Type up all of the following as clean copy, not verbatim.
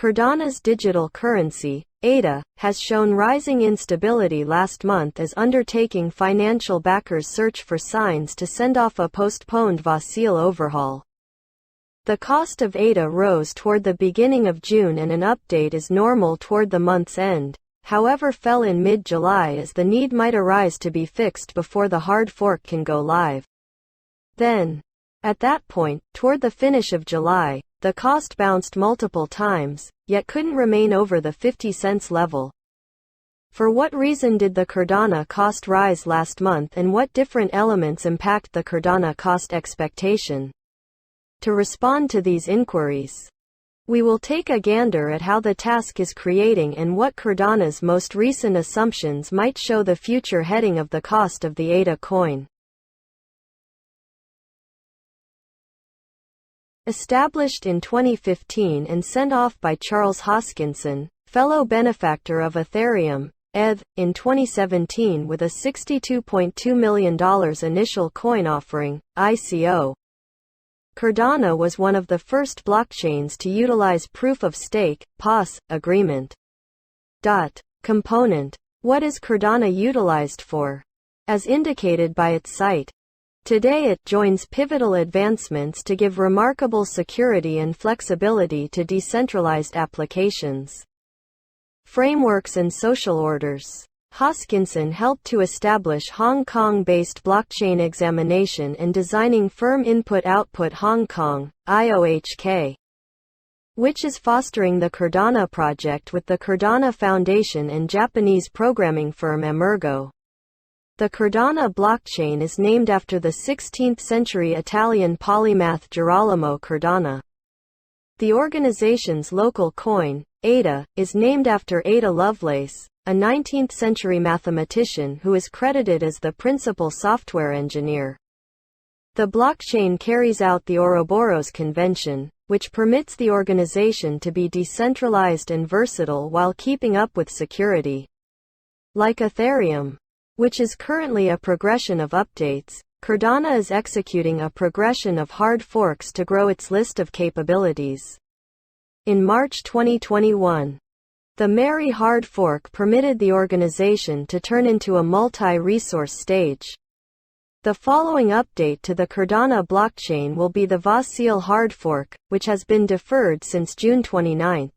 Cardano's digital currency, ADA, has shown rising instability last month as undertaking financial backers search for signs to send off a postponed Vasil overhaul. The cost of ADA rose toward the beginning of June and an update is normal toward the month's end, however fell in mid-July as the need might arise to be fixed before the hard fork can go live. Then, at that point, toward the finish of July, the cost bounced multiple times, yet couldn't remain over the 50 cents level. For what reason did the Cardano cost rise last month and what different elements impact the Cardano cost expectation? To respond to these inquiries, we will take a gander at how the task is creating and what Cardano's most recent assumptions might show the future heading of the cost of the ADA coin. Established in 2015 and sent off by Charles Hoskinson, fellow benefactor of Ethereum, ETH, in 2017 with a $62.2 million initial coin offering, ICO. Cardano was one of the first blockchains to utilize proof-of-stake (POS) agreement. Component. What is Cardano utilized for? As indicated by its site, today it joins pivotal advancements to give remarkable security and flexibility to decentralized applications, frameworks and social orders. Hoskinson helped to establish Hong Kong-based blockchain examination and designing firm Input-Output Hong Kong, IOHK, which is fostering the Cardano project with the Cardano Foundation and Japanese programming firm Emergo. The Cardano blockchain is named after the 16th-century Italian polymath Girolamo Cardano. The organization's local coin, ADA, is named after Ada Lovelace, a 19th-century mathematician who is credited as the principal software engineer. The blockchain carries out the Ouroboros Convention, which permits the organization to be decentralized and versatile while keeping up with security. Like Ethereum, which is currently a progression of updates, Cardano is executing a progression of hard forks to grow its list of capabilities. In March 2021, the Mary hard fork permitted the organization to turn into a multi-resource stage. The following update to the Cardano blockchain will be the Vasil hard fork, which has been deferred since June 29.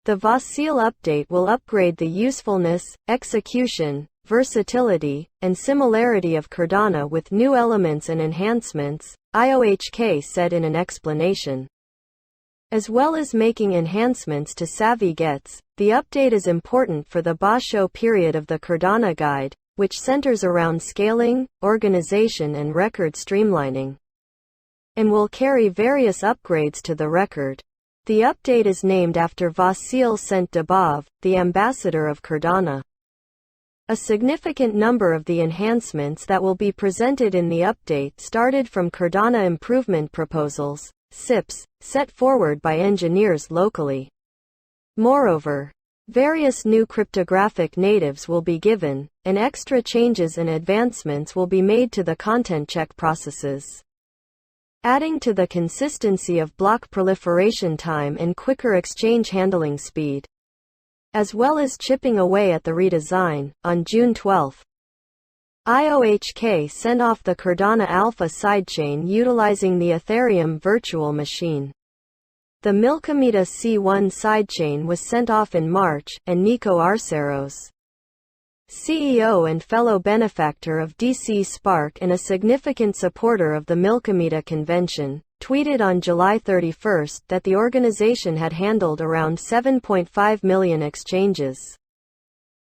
The Vasil update will upgrade the usefulness, execution, versatility, and similarity of Cardano with new elements and enhancements, IOHK said in an explanation. As well as making enhancements to Savvy Gets, the update is important for the Basho period of the Cardano guide, which centers around scaling, organization and record streamlining, and will carry various upgrades to the record. The update is named after Vasil Saint-Debov, the ambassador of Cardano. A significant number of the enhancements that will be presented in the update started from Cardano improvement proposals, SIPs, set forward by engineers locally. Moreover, various new cryptographic natives will be given, and extra changes and advancements will be made to the content check processes, adding to the consistency of block proliferation time and quicker exchange handling speed, as well as chipping away at the redesign. On June 12, IOHK sent off the Cardano Alpha sidechain utilizing the Ethereum virtual machine. The Milkamita C1 sidechain was sent off in March, and Nico Arceros, CEO and fellow benefactor of DC Spark and a significant supporter of the Milkamita convention, tweeted on July 31 that the organization had handled around 7.5 million exchanges.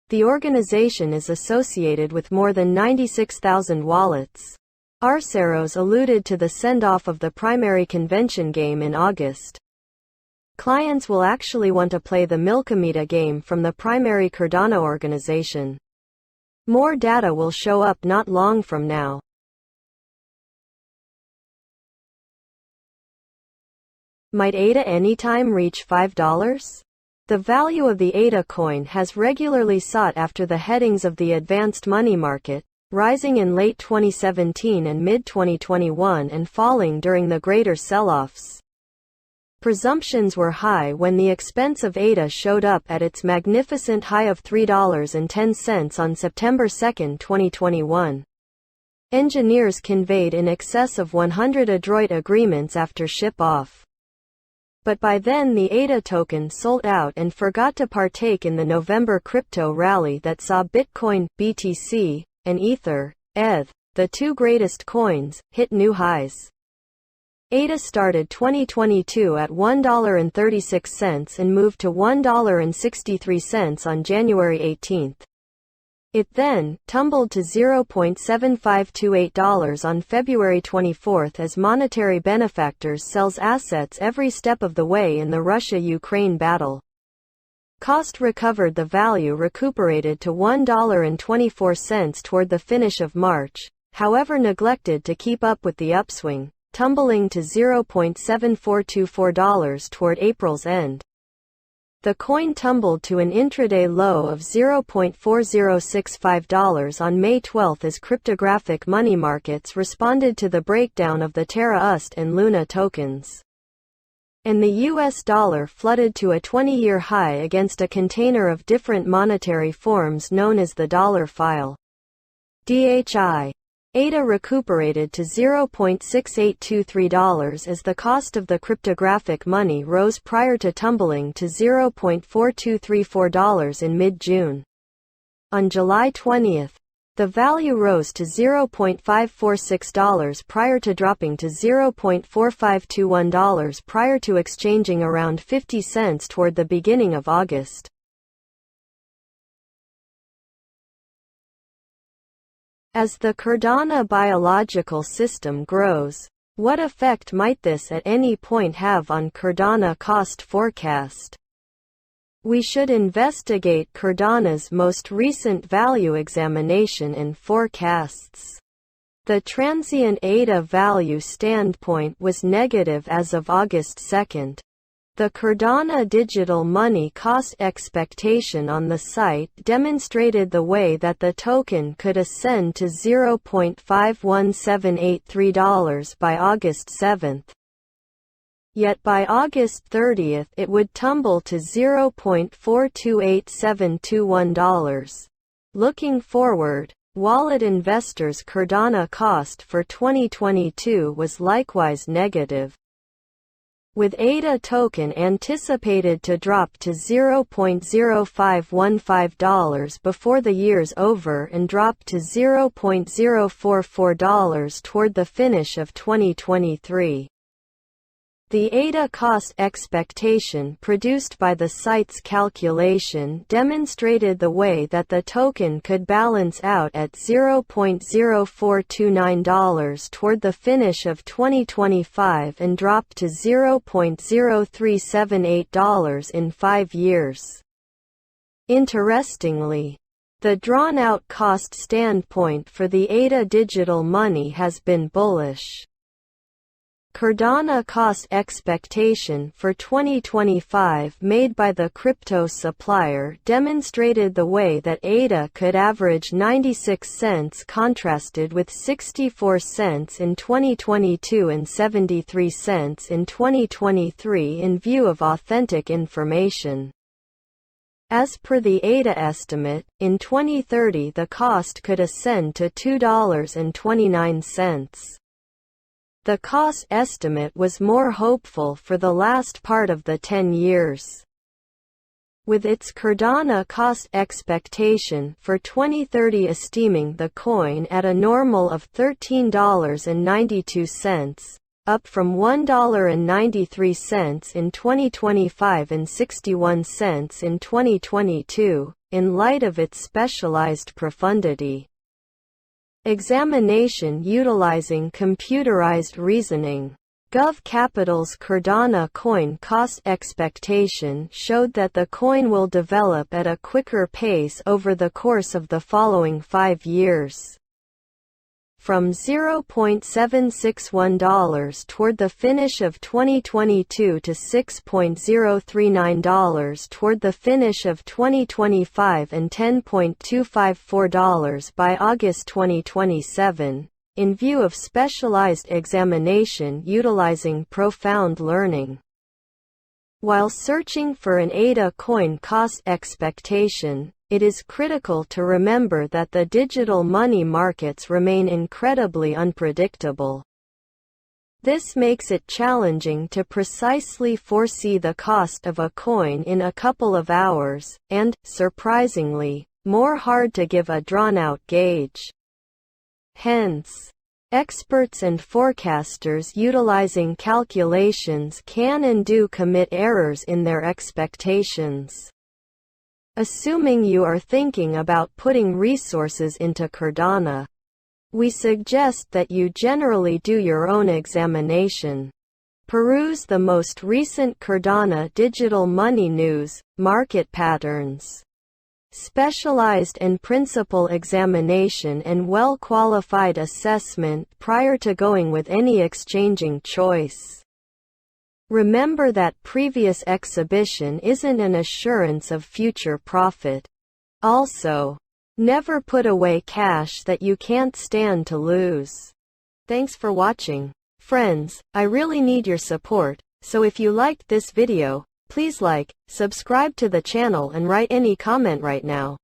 The organization is associated with more than 96,000 wallets. Arceros alluded to the send-off of the primary convention game in August. Clients will actually want to play the Milkamita game from the primary Cardano organization. More data will show up not long from now. Might ADA anytime reach $5? The value of the ADA coin has regularly sought after the headings of the advanced money market, rising in late 2017 and mid-2021 and falling during the greater sell-offs. Presumptions were high when the expense of ADA showed up at its magnificent high of $3.10 on September 2, 2021. Engineers conveyed in excess of 100 adroit agreements after ship-off. But by then the ADA token sold out and forgot to partake in the November crypto rally that saw Bitcoin, BTC, and Ether, ETH, the two greatest coins, hit new highs. ADA started 2022 at $1.36 and moved to $1.63 on January 18. It then tumbled to $0.7528 on February 24 as monetary benefactors sells assets every step of the way in the Russia-Ukraine battle. Cost recovered, the value recuperated to $1.24 toward the finish of March, however neglected to keep up with the upswing, tumbling to $0.7424 toward April's end. The coin tumbled to an intraday low of $0.4065 on May 12 as cryptographic money markets responded to the breakdown of the Terra UST and Luna tokens. And the US dollar flooded to a 20-year high against a container of different monetary forms known as the dollar file. DHI. ADA recuperated to $0.6823 as the cost of the cryptographic money rose prior to tumbling to $0.4234 in mid-June. On July 20, the value rose to $0.546 prior to dropping to $0.4521 prior to exchanging around 50 cents toward the beginning of August. As the Cardano biological system grows, what effect might this at any point have on Cardano cost forecast? We should investigate Cardano's most recent value examination and forecasts. The transient ADA value standpoint was negative as of August 2. The Cardano digital money cost expectation on the site demonstrated the way that the token could ascend to $0.51783 by August 7. Yet by August 30 it would tumble to $0.428721. Looking forward, wallet investors' Cardano cost for 2022 was likewise negative, with ADA token anticipated to drop to $0.0515 before the year's over and drop to $0.044 toward the finish of 2023. The ADA cost expectation produced by the site's calculation demonstrated the way that the token could balance out at $0.0429 toward the finish of 2025 and drop to $0.0378 in 5 years. Interestingly, the drawn-out cost standpoint for the ADA digital money has been bullish. Cardano cost expectation for 2025 made by the crypto supplier demonstrated the way that ADA could average 96 cents contrasted with 64 cents in 2022 and 73 cents in 2023 in view of authentic information. As per the ADA estimate, in 2030 the cost could ascend to $2.29. The cost estimate was more hopeful for the last part of the 10 years. With its Cardano cost expectation for 2030 esteeming the coin at a normal of $13.92, up from $1.93 in 2025 and 61 cents in 2022, in light of its specialized profundity. Examination utilizing computerized reasoning. GovCapital's Cardano coin cost expectation showed that the coin will develop at a quicker pace over the course of the following 5 years. From $0.761 toward the finish of 2022 to $6.039 toward the finish of 2025 and $10.254 by August 2027, in view of specialized examination utilizing profound learning. While searching for an ADA coin cost expectation, it is critical to remember that the digital money markets remain incredibly unpredictable. This makes it challenging to precisely foresee the cost of a coin in a couple of hours, and, surprisingly, more hard to give a drawn-out gauge. Hence, experts and forecasters utilizing calculations can and do commit errors in their expectations. Assuming you are thinking about putting resources into Cardano, we suggest that you generally do your own examination. Peruse the most recent Cardano digital money news, market patterns, specialized and principal examination, and well-qualified assessment prior to going with any exchanging choice. Remember that previous exhibition isn't an assurance of future profit. Also, never put away cash that you can't stand to lose. Thanks for watching. Friends, I really need your support, so if you liked this video, please like, subscribe to the channel and write any comment right now.